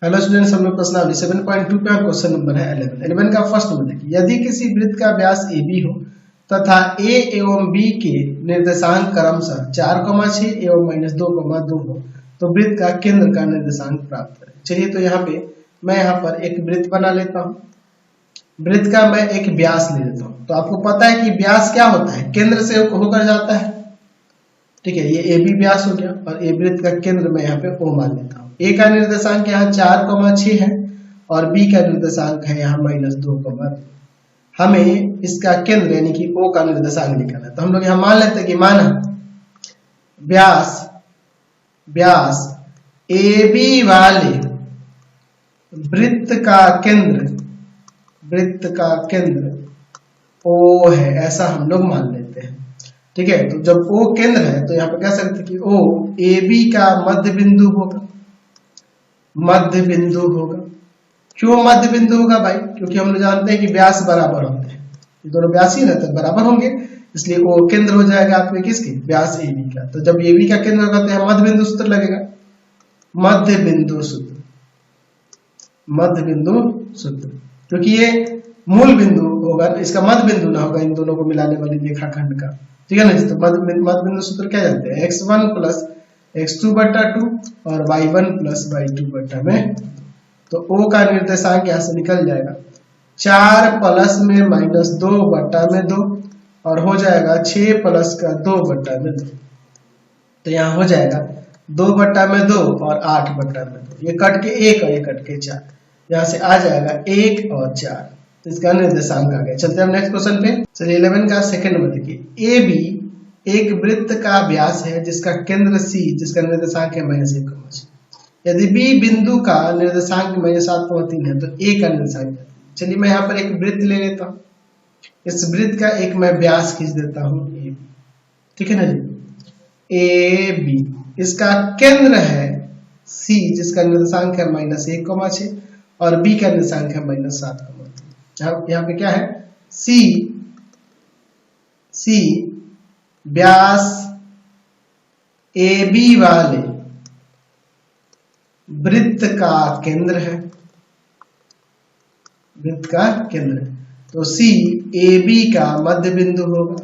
Hello students, हम लोग प्रश्नावली 7.2 पे और क्वेश्चन नंबर है 11 का फर्स्ट में देखिए, यदि किसी वृत्त का व्यास AB हो तथा A एवं B के निर्देशांक क्रमशः 4,6 एवं -2,2 हो तो वृत्त का केंद्र का निर्देशांक प्राप्त करें। चलिए, तो मैं यहाँ पर एक वृत्त बना लेता हूँ। वृत्त का मैं एक व्यास ले लेता हूँ। तो आपको पता है कि व्यास क्या होता है, केंद्र से होकर जाता है। ठीक है, ये AB व्यास हो गया और ए वृत्त का केंद्र मैं यहाँ पे O मान लेता हूँ। ए का निर्देशांक यहाँ 4,6 है और बी का निर्देशांक है यहाँ -2,2। हमें इसका केंद्र यानी कि O का निर्देशांक निकालना है। तो हम लोग यहाँ मान लेते हैं कि माना व्यास AB वाले वृत्त का केंद्र O है, ऐसा हम लोग मान लेते हैं। ठीक है, तो जब O केंद्र है तो यहाँ पे कह सकते हैं कि O AB का मध्य बिंदु होगा। क्यों मध्य बिंदु होगा भाई? क्योंकि हम लोग जानते हैं कि व्यास बराबर होते हैं, ये दोनों व्यास ही रहते हैं, बराबर होंगे, इसलिए O केंद्र हो जाएगा आपके किसके, व्यास AB का। तो जब AB का केंद्र होगा तो यहाँ मध्य बिंदु सूत्र लगेगा। मध्य बिंदु सूत्र क्योंकि ये मूल बिंदु होगा, इसका मध्य बिंदु ना होगा इन दोनों को मिलाने वाली रेखाखंड का। ठीक है ना जी? तो मध्य बिंदु सूत्र क्या जानते हैं, x1 + x2/2 और y1 + y2/में। तो O का निर्देशांक यहाँ से निकल जाएगा 4 + में -2/2 और हो जाएगा 6 + का 2/2। तो यहाँ हो जाएगा 2/2 और 8/2। ये कट के 1 और ये कट के 4, यहाँ से आ जाएगा 1 और 4। तो इसका निर्देशांक आ गया। चलते हैं नेक्स्ट क्वेश्चन पे। चलिए 11 का सेकंड में देखिए, AB एक वृत्त का व्यास है जिसका केंद्र C जिसका निर्देशांक है -1,6। यदि B बिंदु का निर्देशांक -7,3 है तो A का निर्देशांक। चलिए, मैं यहाँ पर एक वृत्त ले लेता हूँ। इस वृत्त का एक मैं व्यास खींच देता हूँ AB। ठीक है ना जी? AB इसका केंद्र है C जिसका निर्देशांक है -1,6 और B का निर्देशांक है -7,3। यहाँ पे क्या है, C व्यास AB वाले वृत्त का केंद्र है, तो C AB का मध्य बिंदु होगा।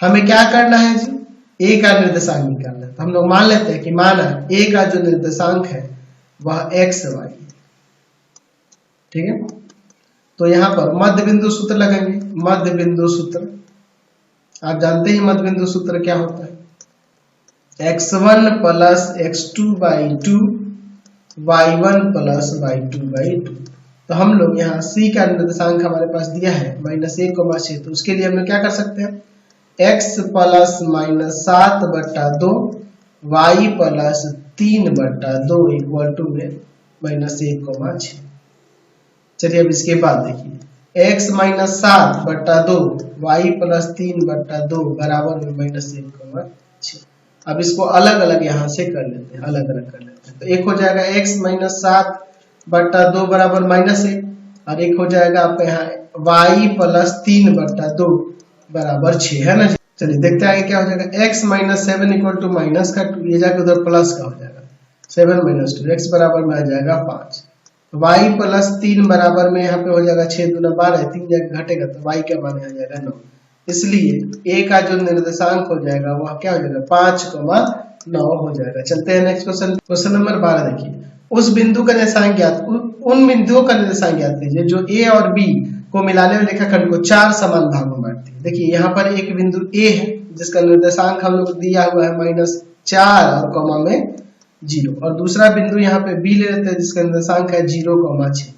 हमें क्या करना है जी, A का निर्देशांक निकालना है। तो हम लोग मान लेते हैं कि माना A का जो निर्देशांक है वह XY। ठीक है, तो यहाँ पर मध्य बिंदु सूत्र लगेंगे। मध्य बिंदु सूत्र आप जानते हैं, मध्य बिंदु सूत्र क्या होता है, x1 + x2/2 y1 + y2/2। तो हम लोग यहाँ C का निर्देशांक हमारे पास दिया है -1,6, तो उसके लिए हम लोग क्या कर सकते हैं, x + -7/2 y + 3/2 = -1,6। चलिए, अब इसके बाद देखिए, x - 7/2 y + 3/2 बराबर में -1,6। अब इसको अलग अलग यहाँ से कर लेते हैं, तो एक हो जाएगा x - 7/2 बराबर -1 और एक हो जाएगा आपका यहाँ y + 3/2 बराबर 6, है ना। चलिए देखते हैं आगे क्या हो जाएगा, x - 7 = -2, ये जाके उधर प्लस का हो जाएगा 7 - 2, x बराबर में आ जाएगा 5। y + 3 बराबर में यहाँ पे हो जाएगा 6 × 12, 3 जाके घटेगा तो y का मान आ जाएगा 9। इसलिए A का जो निर्देशांक हो जाएगा वह क्या हो जाएगा, 5,9 हो जाएगा। चलते हैं नेक्स्ट क्वेश्चन नंबर 12 देखिए, उस बिंदु का निर्देशांक ज्ञात, उन बिंदुओं का निर्देशांक ज्ञात कीजिए जो A और B को मिलाने वाले रेखाखंड को 4 समान भागों में बांटती है। देखिए, यहाँ पर एक बिंदु A है जिसका निर्देशांक हम लोग दिया हुआ है -4 और कॉमा में 0, और दूसरा बिंदु यहाँ पे B ले लेते हैं जिसका निर्देशांक है 0,6।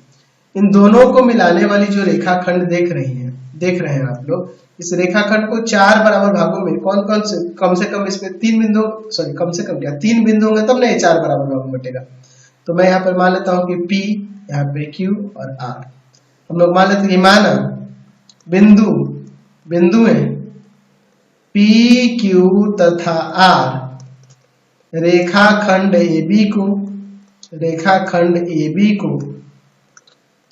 इन दोनों को मिलाने वाली जो रेखाखंड देख रहे हैं आप लोग, इस रेखाखंड को 4 बराबर भागों में कौन से कम से कम इसमें 3 बिंदु, सॉरी कम से कम क्या 3 बिंदु होंगे तब ना ये 4 बराबर भागों में बटेगा। तो मैं यहाँ पर मान लेता हूँ कि P, यहाँ पे Q और R। हम लोग मान लेते हैं कि माना बिंदुएं P, Q तथा R रेखाखंड AB को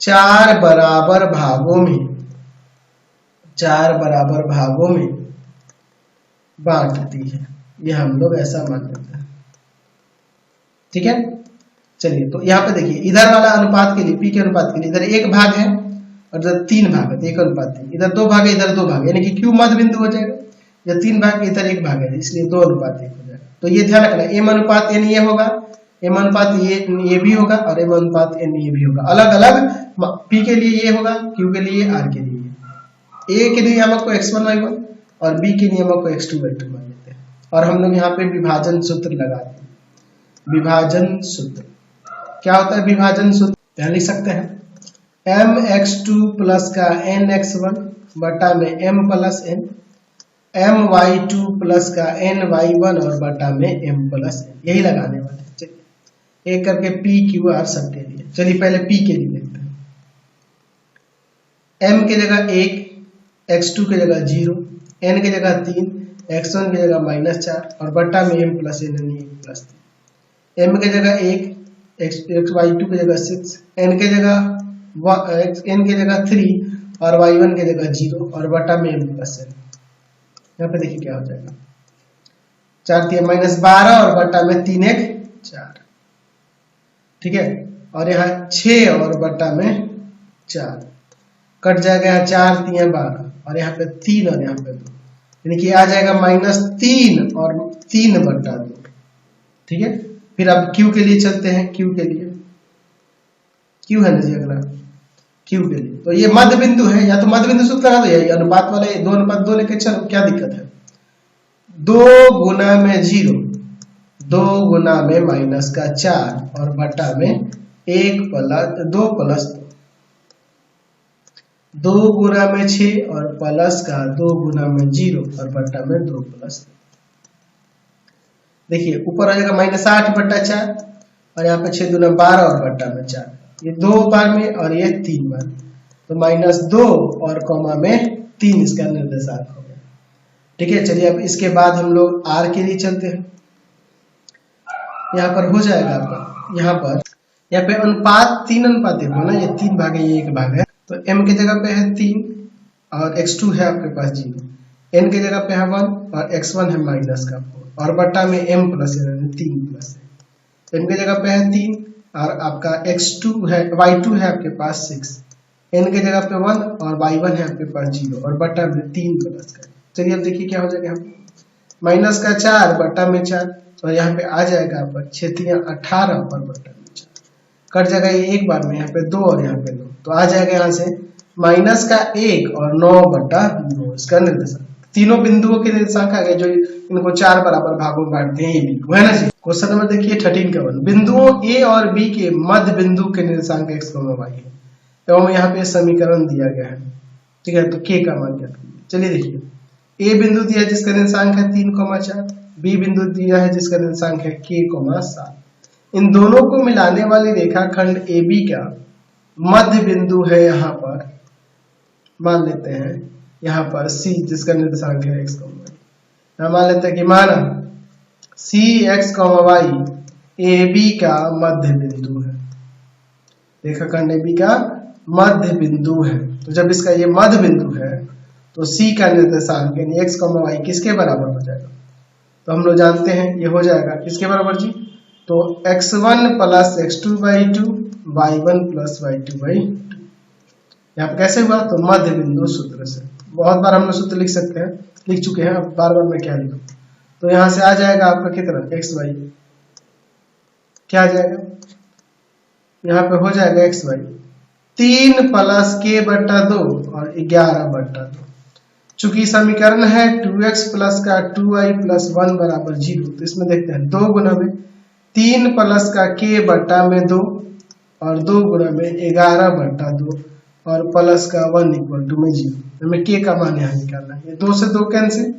4 बराबर भागों में बांटती है। ये हम लोग ऐसा मान लेते हैं। ठीक है। चलिए तो यहाँ पे देखिए इधर वाला अनुपात के लिए पी के अनुपात के लिए इधर 1 भाग है और इधर 3 भाग है, 1 अनुपात 3, इधर 2 भाग है, इधर 2 भाग, यानी कि क्यू मध्य बिंदु हो जाएगा। इधर 3 भाग इधर 1 भाग है, इसलिए 2 अनुपात 1 हो जाएगा। तो ये ध्यान रखना, एम अनुपात एन ये होगा, एम अनुपात ये भी होगा और एम अनुपात एन ये भी होगा। अलग अलग पी के लिए ये होगा, क्यू के लिए, आर के लिए। ए के नियामक को x1 y1 और बी के नियामक को x2 y2 मान लेते हैं। और हम लोग यहाँ पे विभाजन सूत्र लगाते हैं। विभाजन सूत्र क्या होता है? विभाजन सूत्र क्या लिख सकते हैं? mx2 प्लस का nx1 बटा में m plus n, my2 plus का ny1 और बटा में m प्लस n, यही लगाने वाले हैं। चलिए एक करके p q r सबके लिए। चलिए पहले p के लिए लिखते हैं। m की जगह 1, x2 की जगह 0, n की जगह 3, x1 की जगह -4 और बटा में m प्लस n यानी 1 प्लस 3। m की जगह 1, y2 की जगह 6, n की जगह 3 और y1 की जगह 0 और बटा में m प्लस n। यहाँ पे देखिए क्या हो जाएगा, 4 3 -12 और बटा में 3 1 4, ठीक है। और यहाँ 6 और बटा में 4 कट जाएगा, यहाँ 4 3 12 और यहाँ पे 3 और यहाँ पे 2, यानी कि आ जाएगा -3 और 3 बटा 2, ठीक है। फिर अब Q के लिए चलते हैं। Q के लिए Q है ना जी अगला, Q के लिए तो ये मध्य बिंदु है, या तो मध्य बिंदु सूत्र लगा दो, या अनुपात वाले 2 अनुपात 2 लेके चलो, क्या दिक्कत है। 2 गुना में 0, 2 गुना में -4 और बटा में 1 प्लस 2 प्लस 2 गुना में 6 और प्लस का 2 गुना में 0 और बटा में 2 प्लस 2। देखिए ऊपर आ जाएगा -8 बटा 4 और यहाँ पे 6 दूना 12 और बटा में 4, ये 2 बार में और ये 3 बार, तो -2 और कॉमा में 3 इसका निर्देशांक हो गया, ठीक है। चलिए अब इसके बाद हम लोग r के लिए चलते हैं। यहाँ पर हो जाएगा आपका, यहाँ पे अनुपात 3 अनुपात देखो ना, ये 3 भाग है, ये 1 भाग है, तो m की जगह पे है 3 और x2 है आपके पास 0, n की जगह पे है 1 और x1 है -4 और बटा में m प्लस 3 प्लस है। m की जगह पे है 3 और आपका x2 है, y2 है आपके पास 6, n की जगह पे 1 और y1 है आपके पास 0 और बटा में 3 प्लस का। चलिए अब देखिए क्या हो जाएगा, -4 बटा में 4 और यहाँ पे आ जाएगा आपका 6 3 18 और बटा में 4, कट जाएगा ये 1 बार में, यहाँ पे 2 और यहाँ पे 9, तो आ जाएगा यहाँ से -1 और 9 बटा 9 इसका निर्देशांक। तीनों बिंदुओं के निर्देशांक आ गए जो इनको 4 बराबर भागों में बांटते हैं, ये भी है ना जी। क्वेश्चन नंबर देखिए 13 का 1, बिंदुओं ए और बी के मध्य बिंदु के निर्देशांक x, y है एवं यहाँ पे समीकरण दिया गया है, ठीक है। तो k का मान ज्ञात कीजिए। चलिए देखिए, a बिंदु दिया जिसका निर्देशांक है 3,4, b बिंदु दिया है जिसका निर्देशांक है k,7। इन दोनों को मिलाने वाली रेखाखंड AB का मध्य बिंदु है, यहाँ पर मान लेते हैं यहाँ पर C जिसका निर्देशांक है x, y। मान लेते हैं कि माना C x, y AB का मध्य बिंदु है, रेखाखंड AB का मध्य बिंदु है। तो जब इसका ये मध्य बिंदु है तो C का निर्देशांक यानी x, y किसके बराबर हो जाएगा? तो हम लोग जानते हैं ये हो जाएगा किसके बराबर जी, तो x1 plus x2/2 y1 plus y2/2। यहाँ पे कैसे हुआ? तो मध्य बिंदु सूत्र से। बहुत बार हम लोग सूत्र लिख सकते हैं, लिख चुके हैं, अब बार बार मैं क्या लिखूं। तो यहाँ से आ जाएगा आपका कितना xy, क्या आ जाएगा यहाँ पे हो जाएगा xy 3 प्लस k/2 और 11/2। चूंकि समीकरण है 2x प्लस का 2y प्लस 1 बराबर 0, तो इसमें देखते हैं 2 गुना में 3 प्लस का k बटा में 2 और 2 गुना में 11/2 और प्लस का 1 इक्वल टू में 0। हमें k का मान यहाँ निकालना है। 2 से 2 कैंसिल,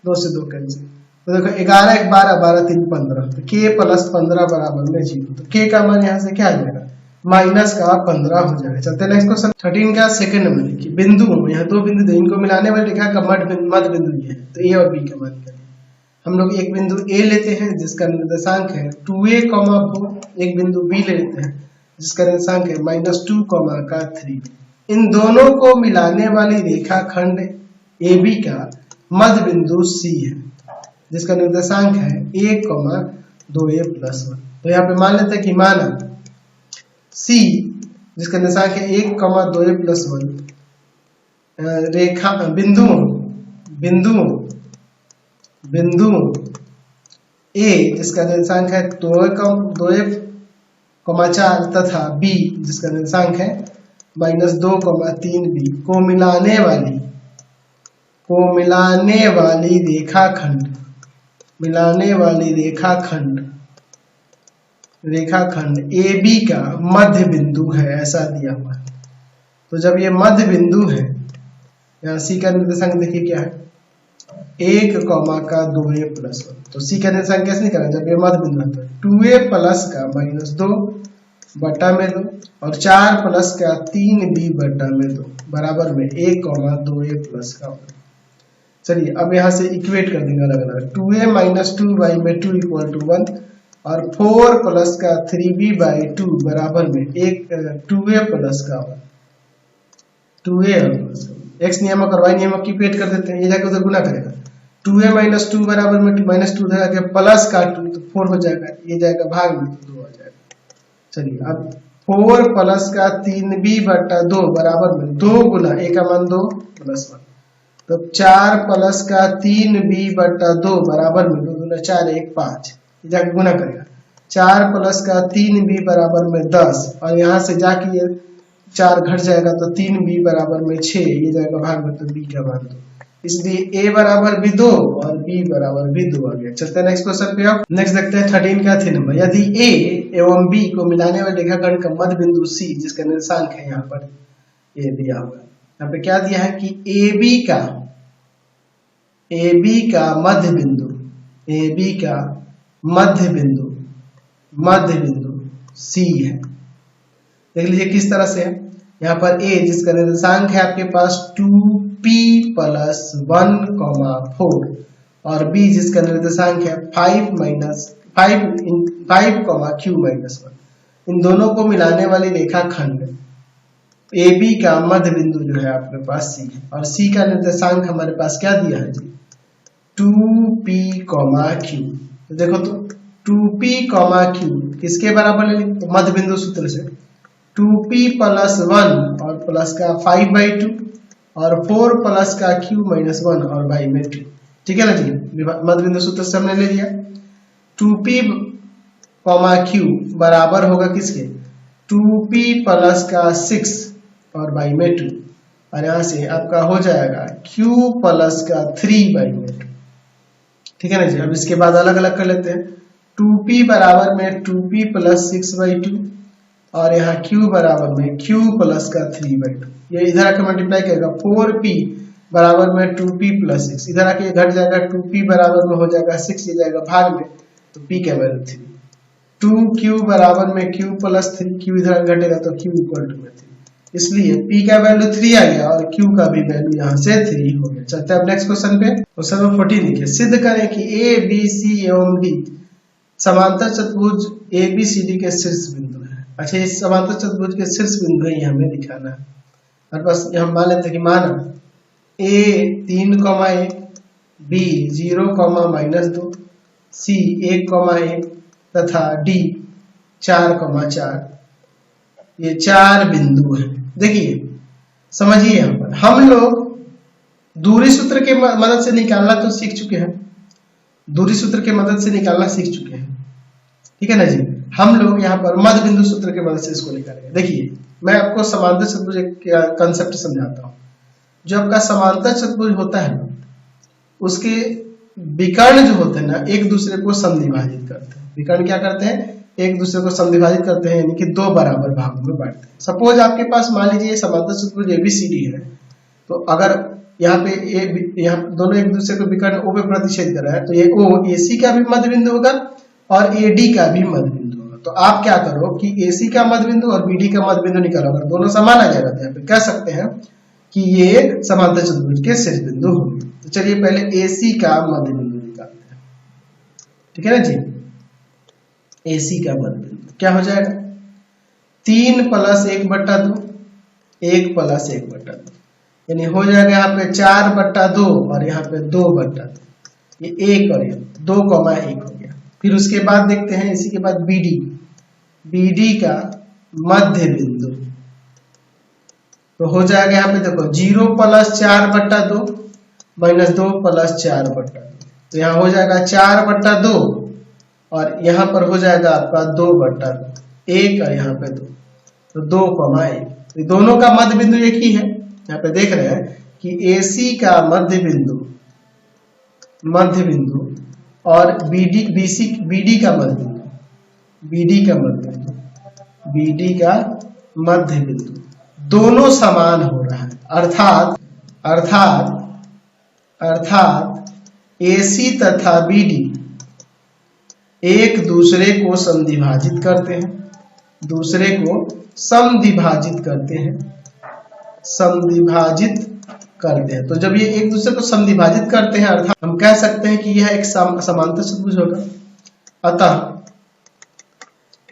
2 से 2 कैंसिल, तो देखो 11 1 12 12 3 15, तो k प्लस 15 बराबर में 0। तो k का मान यहाँ से क्या आ जाएगा, माइनस का 15 हो जाएगा। चलते हैं नेक्स्ट क्वेश्चन 13 का सेकंड नंबर देखिए, बिंदु यहाँ 2 बिंदु थे, इनको मिलाने वाली रेखा का मध्य बिंदु ये है, तो a और b का मान निकालिए। हम लोग एक बिंदु a लेते हैं जिसका निर्देशांक है 2a, 4, एक बिंदु b ले लेते हैं जिसका निर्देशांक है -2, 3। इन दोनों को मिलाने वाली रेखाखंड AB का मध्य बिंदु C है जिसका निर्देशांक है 1, 2a प्लस 1। तो यहाँ पे मान लेते हैं कि माना C जिसका निर्देशांक है 1,2a प्लस 1 रेखा बिंदुओं A जिसका निर्देशांक है 2a,4 तथा B जिसका निर्देशांक है -2,3b को मिलाने वाली रेखाखंड AB का मध्य बिंदु है, ऐसा दिया हुआ है। तो जब ये मध्य बिंदु है, यहाँ C का निर्देशांक देखिए क्या है 1,2a प्लस 1। तो C का निर्देशांक कैसे निकालें जब ये मध्य बिंदु है, तो 2a प्लस का -2 बटा में 2 और 4 प्लस का 3b बटा में 2 बराबर में 1,2a प्लस का 1। चलिए अब यहाँ से इक्वेट कर देंगे अलग अलग। 2a माइनस 2y में 2 इक्वल टू 1 और 4 प्लस का 3b बाई 2 बराबर में 2a प्लस का 1। 2a x नियमक और y नियमक की इक्वेट कर देते हैं, ये जाकर उधर गुना करेगा। 2a माइनस 2 बराबर में -2 जाके प्लस का 2 तो 4 हो जाएगा, ये जाएगा भाग में तो 2 आ जाएगा। चलिए अब 4 प्लस का 3b बटा 2 बराबर में 2 गुना a का मान 2 प्लस 1 तो 4 प्लस का 3b बटा 2 बराबर में 2 गुना 4 1 5 जाके गुना करेगा। 4 प्लस का 3b बराबर में 10 और यहाँ से जाके ये 4 घट जाएगा तो 3b बराबर में 6 ये जाएगा भाग में तो b का मान 2, इसलिए a बराबर भी 2 और b बराबर भी 2 आ गया। चलते हैं नेक्स्ट क्वेश्चन पे। आप नेक्स्ट देखते हैं 13 का 3 नंबर। यदि a एवं b को मिलाने वाले रेखाखंड का मध्य बिंदु c जिसका निर्देशांक है यहाँ पर ये दिया हुआ है। यहाँ पे क्या दिया है कि AB का मध्य बिंदु C है। देख लीजिए किस तरह से है। यहाँ पर A जिसका निर्देशांक है आपके पास 2p प्लस 1,4 और B जिसका निर्देशांक है 5q माइनस 1, इन दोनों को मिलाने वाली रेखाखंड AB का मध्य बिंदु जो है आपके पास C है और C का निर्देशांक हमारे पास क्या दिया है जी 2p, q। तो देखो तो 2p, q किसके बराबर ले लेंगे तो मध्य बिंदु सूत्र से 2p प्लस 1 और प्लस का 5/2 और 4 प्लस का q माइनस 1 और बाई में 2। ठीक है ना जी, मध्य बिंदु सूत्र से हमने ले लिया। 2p, q बराबर होगा किसके 2p प्लस का 6 और बाई में 2 और यहाँ से आपका हो जाएगा q प्लस का 3 बाई में 2। ठीक है ना जी। अब इसके बाद अलग अलग कर लेते हैं। 2p बराबर में 2p प्लस 6/2 और यहाँ q बराबर में q प्लस का 3/2, ये इधर आकर मल्टीप्लाई करेगा। 4p बराबर में 2p प्लस 6 इधर आके घट जाएगा, 2p बराबर में हो जाएगा 6 ये जाएगा भाग में तो p का वैल्यू 3। 2q बराबर में q प्लस 3 q इधर घटेगा तो q इक्वल टू 3, इसलिए p का वैल्यू 3 आ गया और q का भी वैल्यू यहाँ से 3 हो गया। चलते हैं अब नेक्स्ट क्वेश्चन पे। क्वेश्चन नंबर 14 देखिए। सिद्ध करें कि a b c एवं d समांतर चतुर्भुज ABCD के शीर्ष बिंदु है। अच्छा, इस समांतर चतुर्भुज के शीर्ष बिंदु ही हमें दिखाना है। हमारे पास हम मान लेते हैं कि माना a 3,1 b 0,-2 c 1,1 तथा d 4,4 ये 4 बिंदु हैं। देखिए समझिए, यहाँ पर हम लोग दूरी सूत्र के मदद से निकालना तो सीख चुके हैं, दूरी सूत्र के मदद से निकालना सीख चुके हैं। ठीक है ना जी। हम लोग यहाँ पर मध्य बिंदु सूत्र के मदद से इसको निकालेंगे। देखिए मैं आपको समांतर चतुर्भुज का कंसेप्ट समझाता हूँ। जो आपका समांतर चतुर्भुज होता है ना, उसके विकर्ण जो होते हैं ना एक दूसरे को समद्विभाजित करते हैं। विकर्ण क्या करते हैं, एक दूसरे को समद्विभाजित करते हैं, यानी कि 2 बराबर भागों में बांटते हैं। सपोज आपके पास मान लीजिए समांतर चतुर्भुज ABCD है, तो अगर यहाँ पे यहाँ दोनों एक दूसरे को विकर्ण O पे प्रतिच्छेद कर रहा है तो ये O AC का भी मध्य बिंदु होगा और AD का भी मध्य बिंदु होगा। तो आप क्या करो कि AC का मध्य बिंदु और BD का मध्य बिंदु निकालो। अगर दोनों समान आ जाएगा तो यहाँ पे कह सकते हैं कि ये समांतर चतुर्भुज के शीर्ष बिंदु होंगे। तो चलिए पहले AC का मध्य बिंदु निकालते हैं। ठीक है ना जी। AC का मध्य बिंदु क्या हो जाएगा 3 प्लस 1/2 1 प्लस 1/2, यानी हो जाएगा यहाँ पे 4/2 और यहाँ पे 2/2, ये 1 और 2,1 हो गया। फिर उसके बाद देखते हैं इसी के बाद BD, BD का मध्य बिंदु तो हो जाएगा यहाँ पे देखो 0 + 4/2 - 2 + 4/2 तो यहाँ हो जाएगा 4/2 और यहाँ पर हो जाएगा आपका 2/2 1 और यहाँ पे 2 तो 2,1 तो दोनों का मध्य बिंदु एक ही है। यहाँ पे देख रहे हैं कि AC का मध्य बिंदु और BD का मध्य बिंदु BD का मध्य बिंदु दोनों समान हो रहा है अर्थात AC तथा BD एक दूसरे को समद्विभाजित करते हैं तो जब ये एक दूसरे को समद्विभाजित करते हैं अर्थात हम कह सकते हैं कि यह एक समांतर चतुर्भुज होगा। अतः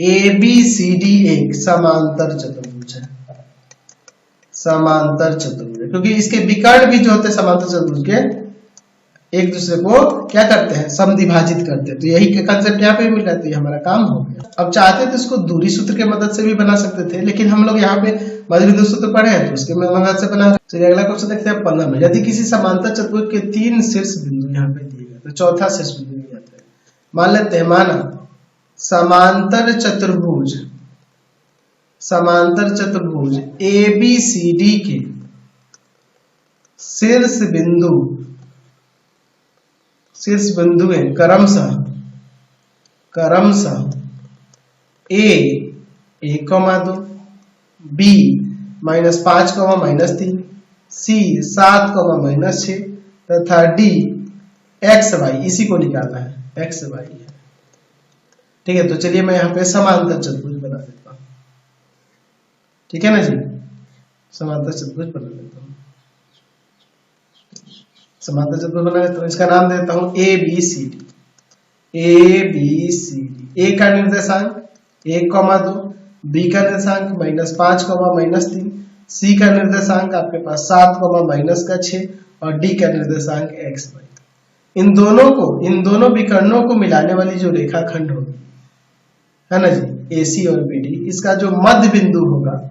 ABCD एक समांतर चतुर्भुज है क्योंकि इसके विकर्ण भी जो होते हैं समांतर चतुर्भुज के एक दूसरे को क्या करते हैं समद्विभाजित करते हैं। तो यही कंसेप्ट यहाँ पे मिल रहा है तो ये हमारा काम हो गया। अब चाहते तो इसको दूरी सूत्र के मदद से भी बना सकते थे लेकिन हम लोग यहाँ पे मध्य बिंदु सूत्र पढ़े हैं तो उसके मदद से बना। चलिए अगला क्वेश्चन देखते हैं 15 में। यदि किसी समांतर चतुर्भुज के 3 शीर्ष बिंदु यहाँ पे दिए गए तो चौथा शीर्ष बिंदु नहीं आता है। मान लेते हैं माना समांतर चतुर्भुज ABCD के शीर्ष बिंदु है क्रमशः A 1,2 B -5, -3 C 7, -6 तथा D XY इसी को निकालना है XY है। ठीक है तो चलिए मैं यहाँ पे समांतर चतुर्भुज बना देता हूँ। ठीक है ना जी, समांतर चतुर्भुज बना लेता हूँ। समांतर चतुर्भुज बना लेता हूँ, इसका नाम देता हूँ ABCD। A का निर्देशांक 1,2, B का निर्देशांक -5, -3, C का निर्देशांक आपके पास 7, -6 और D का निर्देशांक XY। इन दोनों विकर्णों को मिलाने वाली जो रेखाखंड होगी है ना जी AC और BD, इसका जो मध्य बिंदु होगा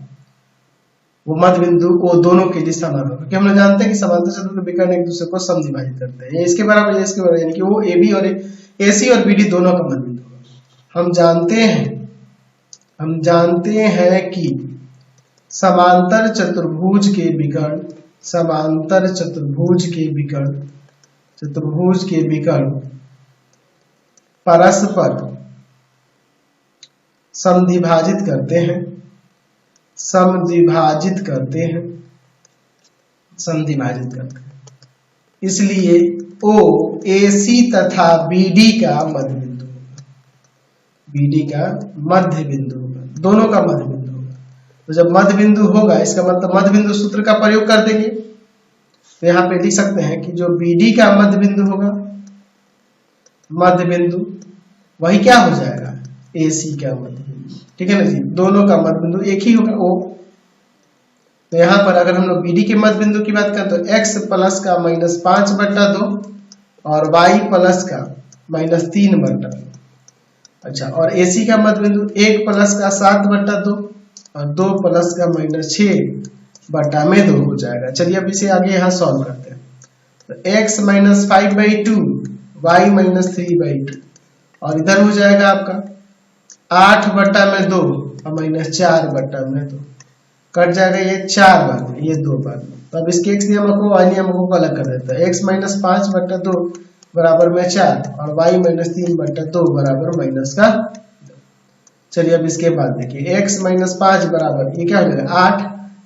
वो मध्य बिंदु वो दोनों के लिए समान होगा क्योंकि हम लोग जानते हैं कि समांतर चतुर्भुज के विकर्ण एक दूसरे को समद्विभाजित करते हैं। इसके बराबर यानी कि वो AC और BD दोनों का मध्य बिंदु होगा। हम जानते हैं कि समांतर चतुर्भुज के विकर्ण परस्पर समद्विभाजित करते हैं। इसलिए O AC तथा BD का मध्य बिंदु होगा दोनों का मध्य बिंदु होगा। तो जब मध्य बिंदु होगा इसका मतलब मध्य बिंदु सूत्र का प्रयोग कर देंगे तो यहाँ पे लिख सकते हैं कि जो BD का मध्य बिंदु होगा वही क्या हो जाएगा AC का मध्य बिंदु। ठीक है ना जी, दोनों का मध्य बिंदु एक ही होगा O। तो यहाँ पर अगर हम लोग BD के मध्य बिंदु की बात करें तो x प्लस का -5/2 और y प्लस का -3/2। अच्छा, और AC का मध्य बिंदु 1 प्लस का 7/2 और 2 प्लस का -6/2 हो जाएगा। चलिए अब इसे आगे यहाँ सॉल्व करते हैं। तो x -5/2 y -3/2 और इधर हो जाएगा आपका 8/2 और -4/2 कट जाएगा ये 4 बार ये 2 बार। तो अब इसके x नियमों को y नियमों को अलग कर देता है। x -5/2 बराबर में 4 और y -3/2 बराबर -2। चलिए अब इसके बाद देखिए x -5 बराबर ये क्या हो जाएगा 8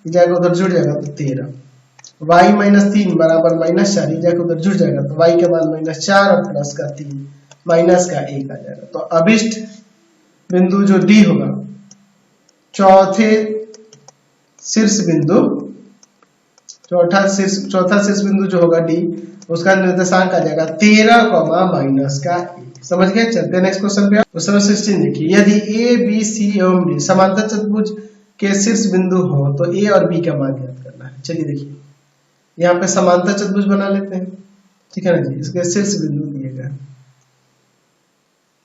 ये जाएगा उधर जुड़ जाएगा तो 13, y -3 बराबर -4 ये जाएगा उधर जुड़ जाएगा तो y के मान -4 और प्लस का 3 माइनस का 1 आ जाएगा। तो अभिष्ट बिंदु जो D होगा चौथा शीर्ष बिंदु जो होगा D उसका निर्देशांक आ जाएगा 13, -1। समझ गए? चलते हैं नेक्स्ट क्वेश्चन पे। क्वेश्चन 16 देखिए, यदि A B C एवं D समांतर चतुर्भुज के शीर्ष बिंदु हो तो A और B का मान ज्ञात करना है। चलिए देखिए यहाँ पे समांतर चतुर्भुज बना लेते हैं। ठीक है ना जी, इसके शीर्ष बिंदु दिए गए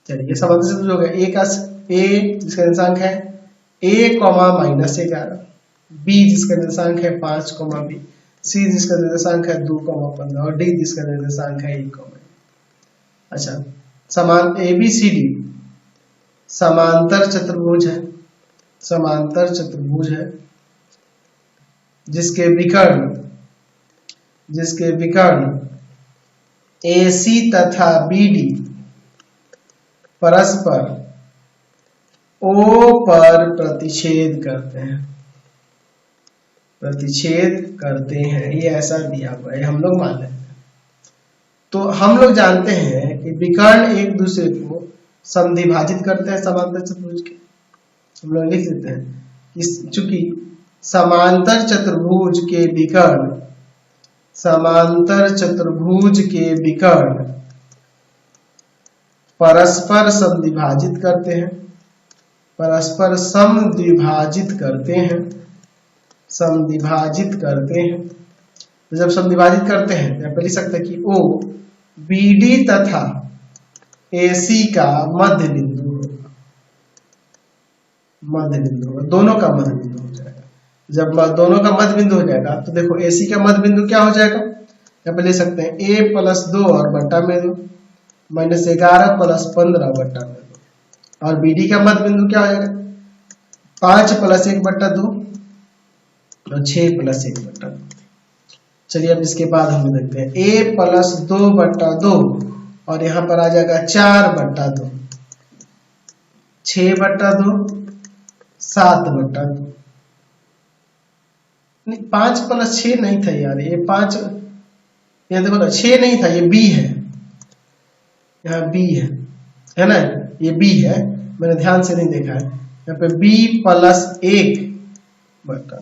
चलिए ये समांतर चतुर्भुज हो गया। ए जिसका निर्देशांक है a,-11, बी जिसका निर्देशांक है 5, बी, सी जिसका निर्देशांक है 2,15 और डी जिसका निर्देशांक है 1, अच्छा समान ABCD समांतर चतुर्भुज है, समांतर चतुर्भुज है जिसके विकर्ण AC तथा BD परस्पर O पर प्रतिच्छेद करते हैं, ये ऐसा दिया हुआ है, हम लोग मान लेते हैं। तो हम लोग जानते हैं कि विकर्ण एक दूसरे को समद्विभाजित करते हैं समांतर चतुर्भुज के। हम लोग लिख देते हैं चूंकि समांतर चतुर्भुज के विकर्ण परस्पर समद्विभाजित करते हैं। तो जब समद्विभाजित करते हैं तो आप लिख सकते हैं कि O BD तथा AC का मध्य बिंदु होगा, दोनों का मध्य बिंदु हो जाएगा। जब दोनों का मध्य बिंदु हो जाएगा तो देखो AC का मध्य बिंदु क्या हो जाएगा, यहाँ पे ले सकते हैं A+2 और बट्टा में 2 -11 + 15 बट्टा में 2 और BD का मध्य बिंदु क्या हो जाएगा 5 + 1 बट्टा 2 और 6 + 1 बट्टा 2। चलिए अब इसके बाद हम देखते हैं A+2 बट्टा 2 और यहाँ पर आ जाएगा 4 बट्टा 2, 6 बट्टा 2, 7 बट्टा 2, नहीं 5 + 6 नहीं था यार, ये 5 यहाँ देखो ना 6 नहीं था, ये B है, यहाँ B है ना, ये B है, मैंने ध्यान से नहीं देखा है। यहाँ पे B+1 बट्टा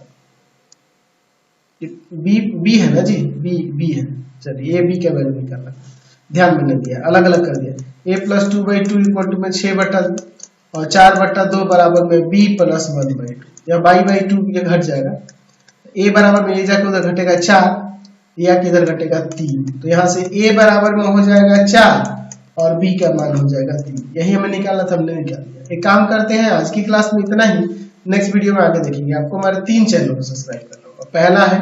B है ना जी, B है। चलिए ये B का वैल्यू निकालना, ध्यान में नहीं दिया, अलग अलग कर दिया। A+2/2 में 6 बट्टा 2 और 4 बट्टा 2 बराबर में B+1/2, या y/2 ये घट जाएगा। A बराबर में ये जाकर उधर घटेगा 4, या किधर घटेगा 3, तो यहाँ से A बराबर में हो जाएगा 4 और B का मान हो जाएगा 3। यही हमें निकालना था, हमने निकाल दिया। एक काम करते हैं, आज की क्लास में इतना ही, नेक्स्ट वीडियो में आगे देखेंगे। आपको हमारे 3 चैनलों को सब्सक्राइब करना होगा। पहला है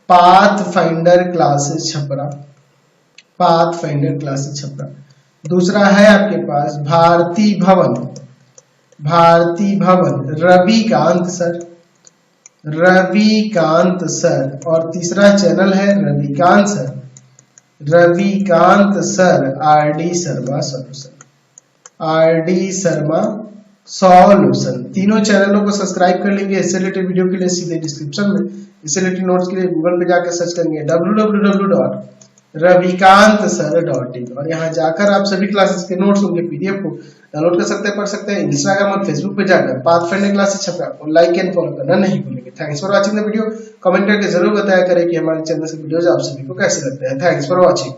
पाथफाइंडर क्लासेस छपरा, दूसरा है आपके पास भारती भवन रविकांत सर, और तीसरा चैनल है Ravikant sir RD Sharma solution. तीनों चैनलों को सब्सक्राइब कर लेंगे। इससे रिलेटेड वीडियो के लिए सीधे डिस्क्रिप्शन में, इससे रिलेटेड नोट्स के लिए गूगल पे जाकर सर्च करेंगे www.ravikantsir.in और यहाँ जाकर आप सभी क्लासेस के नोट्स उनके PDF को डाउनलोड कर सकते हैं, पढ़ सकते हैं। इंस्टाग्राम और फेसबुक पे जाकर पाथफाइंडर क्लासेस छपरा को लाइक एंड फॉलो करना नहीं भूलेंगे। Thanks for watching the video. Comment करके जरूर बताया करें कि हमारे चैनल से वीडियोज आप सभी को कैसे लगते हैं। Thanks for watching.